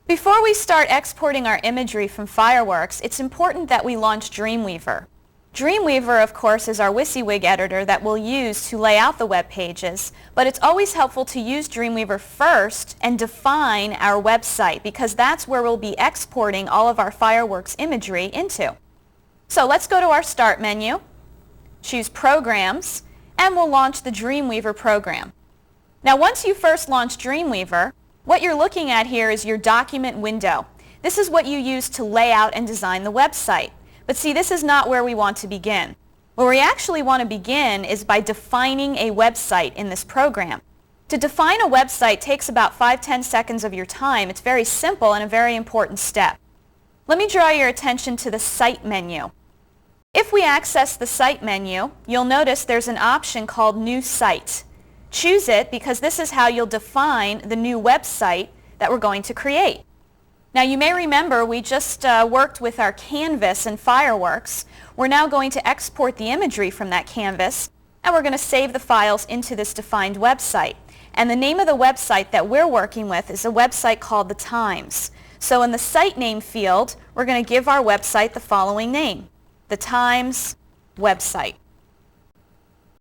Before we start exporting our imagery from fireworks, it's important that we launch Dreamweaver. Dreamweaver, of course, is our WYSIWYG editor that we'll use to lay out the web pages, but it's always helpful to use Dreamweaver first and define our website because that's where we'll be exporting all of our fireworks imagery into. So let's go to our Start menu, choose Programs, and we'll launch the Dreamweaver program. Now once you first launch Dreamweaver, what you're looking at here is your document window. This is what you use to lay out and design the website. But see, this is not where we want to begin. Where we actually want to begin is by defining a website in this program. To define a website takes about 5-10 seconds of your time. It's very simple and a very important step. Let me draw your attention to the Site menu. If we access the Site menu, you'll notice there's an option called New Site. Choose it because this is how you'll define the new website that we're going to create. Now you may remember we just worked with our canvas and fireworks. We're now going to export the imagery from that canvas and we're going to save the files into this defined website. And the name of the website that we're working with is a website called The Times. So in the site name field, we're going to give our website the following name: The Times website.